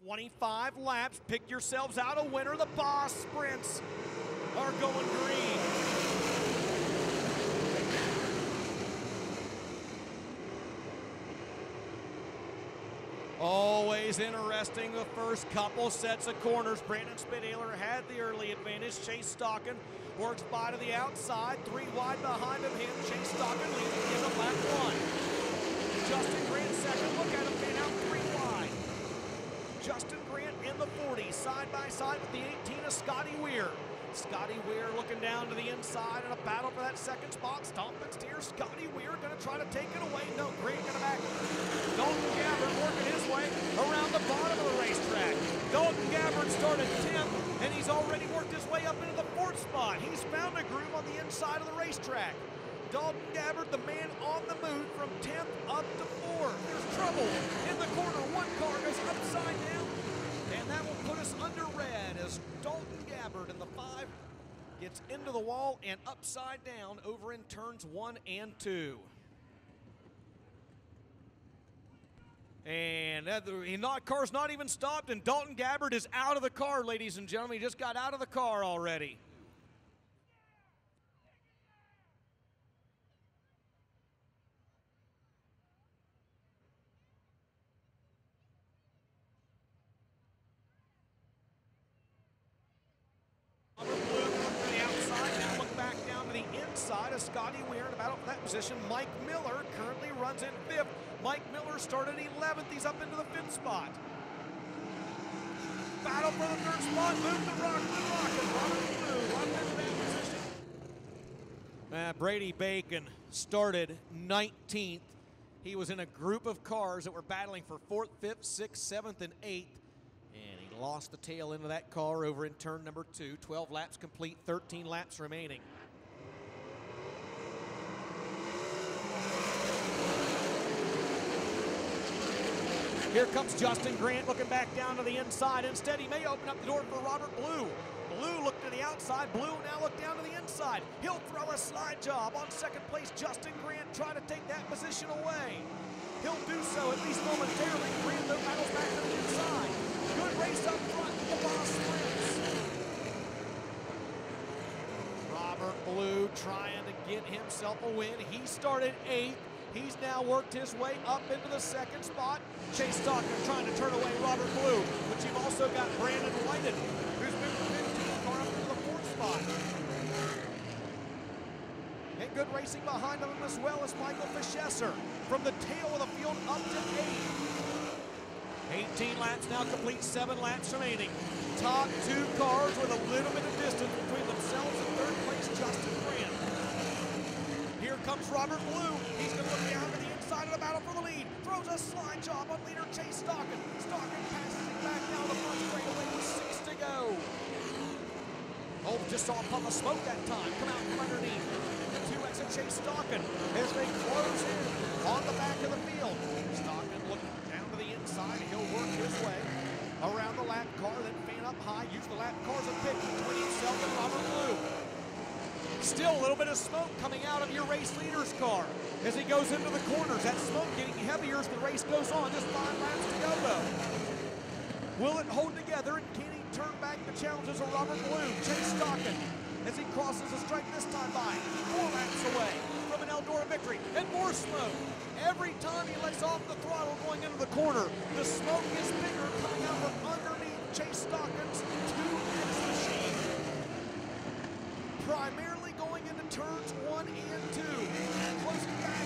25 laps, pick yourselves out a winner. The Boss Sprints are going green. Always interesting, the first couple sets of corners. Brandon Speedway had the early advantage. Chase Stockin works by to the outside, 3 wide behind him. Chase Stockin leading in the lap 1. Justin Grant second, look at him fan out 3 wide. Justin Grant in the 40, side by side with the 18 of Scotty Weir. Scotty Weir looking down to the inside in a battle for that second spot. Stomp and steer. Scotty Weir going to try to take it away. No, Grant going to back. Dalton Gabbard working his way around the bottom of the racetrack. Dalton Gabbard started 10th, and he's already worked his way up into the 4th spot. He's found a groove on the inside of the racetrack. Dalton Gabbard, the man on the move from 10th up to 4th. There's trouble in the corner. One car goes upside down, and that will put us under red as Dalton Gabbard in the 5 gets into the wall and upside down over in turns 1 and 2. And the car's not even stopped, and Dalton Gabbard is out of the car, ladies and gentlemen. He just got out of the car already. The inside of Scotty Weir in a battle for that position. Mike Miller currently runs in 5th. Mike Miller started 11th. He's up into the 5th spot. Battle for the 3rd spot. Move the rocket. Robert Blue up into that position. Brady Bacon started 19th. He was in a group of cars that were battling for 4th, 5th, 6th, 7th, and 8th. And he lost the tail into that car over in turn number 2. 12 laps complete, 13 laps remaining. Here comes Justin Grant looking back down to the inside. Instead, he may open up the door for Robert Blue. Blue looked to the outside. Blue now look down to the inside. He'll throw a slide job on 2nd place. Justin Grant trying to take that position away. He'll do so at least momentarily. Grant though battles back to the inside. Good race up front with the Boss Sprints. Robert Blue trying to get himself a win. He started 8th. He's now worked his way up into the 2nd spot. Chase Stockin trying to turn away Robert Blue, but you've also got Brandon Whiten, who's moved from 15th car up into the 4th spot. And good racing behind him as well as Michael Fischesser from the tail of the field up to 8th. 18 laps now complete, 7 laps remaining. Top 2 cars with a little bit of distance between themselves and 3rd place Justin Grant. Here comes Robert Blue. He's going to look down to the inside of the battle for the lead. Throws a slide job on leader Chase Stockin. Stockin passes it back down the front straightaway with 6 to go. Oh, just saw a puff of smoke that time. Come out from underneath. The 2X of Chase Stockin as they close in on the back of the field. Stockin looking down to the inside. He'll work his way around the lap car, then fan up high. Use the lap car as a pick between himself and Robert Blue. Still a little bit of smoke coming out of your race leader's car as he goes into the corners. That smoke getting heavier as the race goes on. Just 5 laps to go, though. Will it hold together, and can he turn back the challenges of Robert Blue? Chase Stockin as he crosses the stripe this time by 4 laps away from an Eldora victory. And more smoke. Every time he lets off the throttle going into the corner, the smoke is bigger coming out from underneath Chase Stockin's 2X machine. Primarily going into turns 1 and 2. Closing back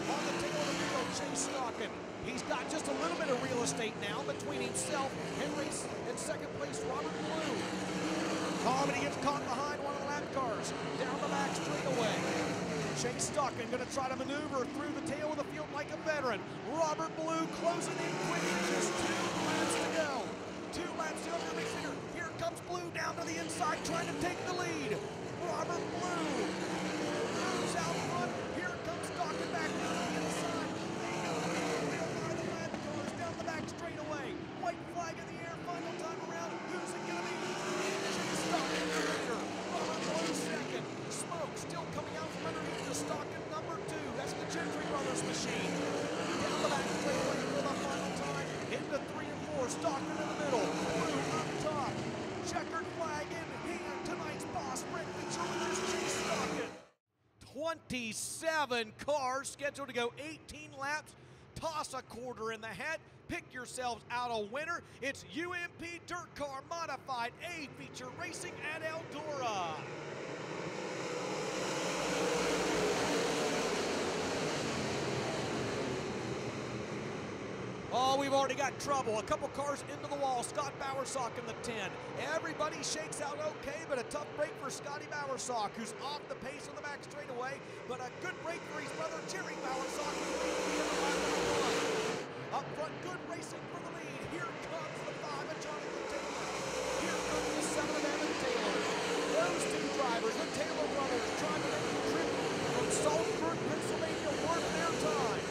on the tail of the field, Chase Stockin. He's got just a little bit of real estate now between himself and race in 2nd place Robert Blue. Oh, but he gets caught behind one of the lap cars. Down the back straightaway. Chase Stockin going to try to maneuver through the tail of the field like a veteran. Robert Blue closing in quickly. Just 2 laps to go. 2 laps to go for the race leader. Here comes Blue down to the inside trying to take the lead. Robert Blue moves out front. Here comes Stockin back down to the inside. Wheel by the lap cars down the back straightaway. White flag in the air, final time around. Who's it going to be? Chase Stockin the leader. Robert Blue 2nd. Smoke still coming out from underneath the Stockin number 2. That's the Gentry Brothers machine. Down the back straightaway for the final time. Into 3 and 4. Taylor stalking in the middle. Blue up top. Checkered flag in hand. Tonight's boss sprint feature with his Chase Stockton. 27 cars scheduled to go 18 laps. Toss a quarter in the hat. Pick yourselves out a winner. It's UMP DIRTcar Modified A feature racing at Eldora. Oh, we've already got trouble. A couple cars into the wall. Scott Bowersock in the 10. Everybody shakes out okay, but a tough break for Scotty Bowersock, who's off the pace on the back straightaway, but a good break for his brother, Jerry Bowersock, up front, good racing for the lead. Here comes the 5 of Jonathan Taylor. Here comes the 7 of Evan Taylor. Those two drivers, the Taylor brothers, trying to make the trip from Salzburg, Pennsylvania, worth their time.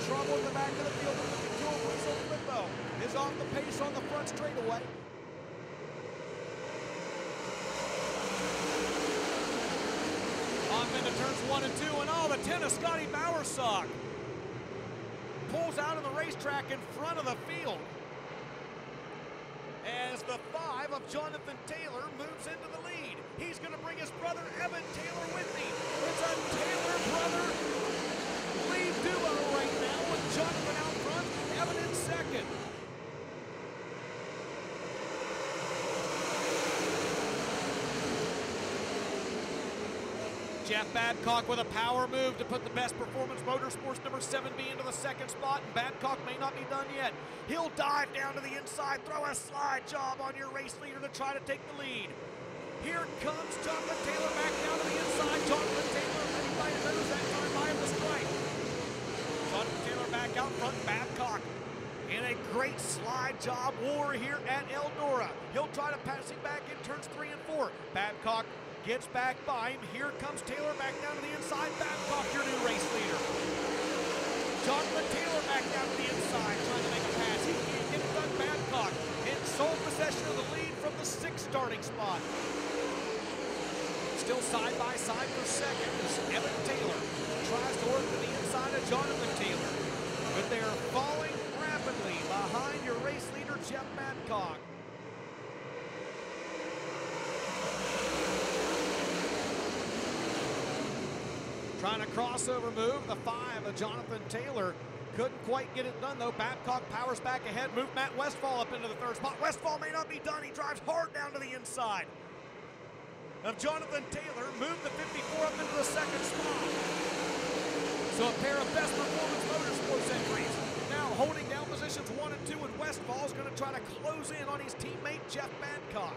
Trouble in the back of the field, and the control whistle Flippo is off the pace on the front straightaway. Off into turns 1 and 2, and the 10 of Scotty Bowersock pulls out of the racetrack in front of the field as the 5 of Jonathan Taylor moves into the lead. He's going to bring his brother Evan Taylor with him. It's a Taylor brother lead duo right now with Jonathan out front, Evan in second. Jeff Babcock with a power move to put the Best Performance Motorsports number 7B into the second spot, and Babcock may not be done yet. He'll dive down to the inside, throw a slide job on your race leader to try to take the lead. Here comes Jonathan Taylor back down to the inside. Jonathan Taylor ready by his nose that time by the stripe. Jonathan Taylor back out front, Babcock in a great slide job war here at Eldora. He'll try to pass him back in turns 3 and 4. Babcock gets back by him. Here comes Taylor back down to the inside. Babcock, your new race leader. Jonathan Taylor back down to the inside, trying to make a pass. He can't get it done. Babcock in sole possession of the lead from the 6th starting spot. Still side by side for second is Evan Taylor. Tries to work to the inside of Jonathan Taylor. But they're falling rapidly behind your race leader, Jeff Babcock. Trying a crossover move, the 5 of Jonathan Taylor. Couldn't quite get it done though. Babcock powers back ahead, moved Matt Westfall up into the 3rd spot. Westfall may not be done, he drives hard down to the inside of Jonathan Taylor, moved the 54 up into the 2nd spot. So a pair of Best Performance Motorsports entries. Now holding down positions 1 and 2, and Westfall's gonna try to close in on his teammate Jeff Babcock.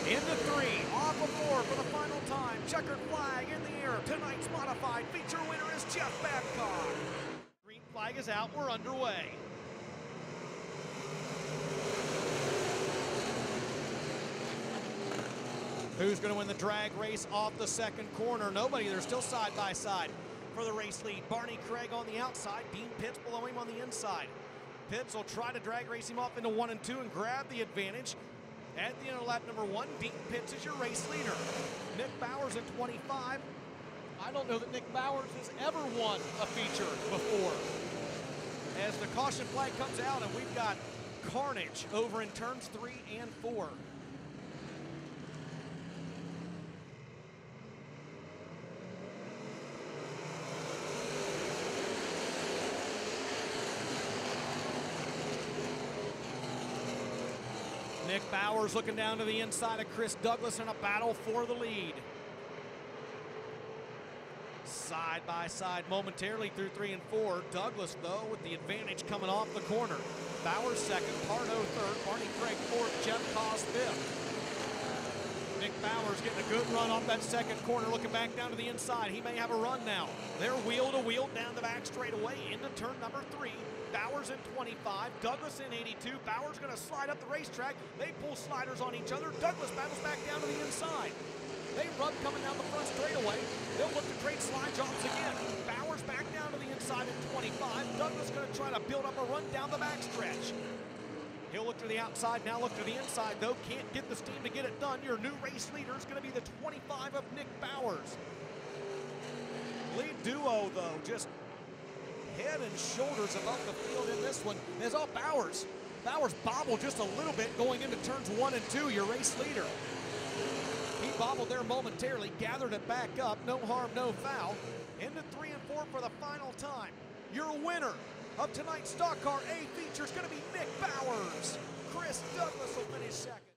Into 3, off of 4 for the final time. Checkered flag in the air. Tonight's modified feature winner is Jeff Babcock. Green flag is out, we're underway. Who's going to win the drag race off the 2nd corner? Nobody, they're still side by side for the race lead. Barney Craig on the outside, Dean Pitts below him on the inside. Pitts will try to drag race him off into 1 and 2 and grab the advantage. At the end of lap number 1, Dean Pitts is your race leader. Nick Bowers at 25. I don't know that Nick Bowers has ever won a feature before. As the caution flag comes out, and we've got carnage over in turns 3 and 4. Nick Bowers looking down to the inside of Chris Douglas in a battle for the lead. Side by side momentarily through 3 and 4. Douglas, though, with the advantage coming off the corner. Bowers 2nd, Pardo 3rd, Barney Craig 4th, Jeff Cos 5th. Nick Bowers getting a good run off that 2nd corner, looking back down to the inside. He may have a run now. They're wheel to wheel down the back straightaway into turn number 3. Bowers in 25, Douglas in 82. Bowers going to slide up the racetrack. They pull sliders on each other. Douglas battles back down to the inside. They rub coming down the front straightaway. They'll look to trade slide jobs again. Bowers back down to the inside at 25. Douglas going to try to build up a run down the backstretch. He'll look to the outside, now look to the inside, though. Can't get the steam to get it done. Your new race leader is going to be the 25 of Nick Bowers. Lead duo, though, just head and shoulders above the field in this one. There's all Bowers Bowers bobbled just a little bit going into turns 1 and 2, your race leader. He bobbled there momentarily, gathered it back up, no harm, no foul. Into 3 and 4 for the final time. Your winner of tonight's Stock Car A feature is going to be Nick Bowers. Chris Douglas will finish second.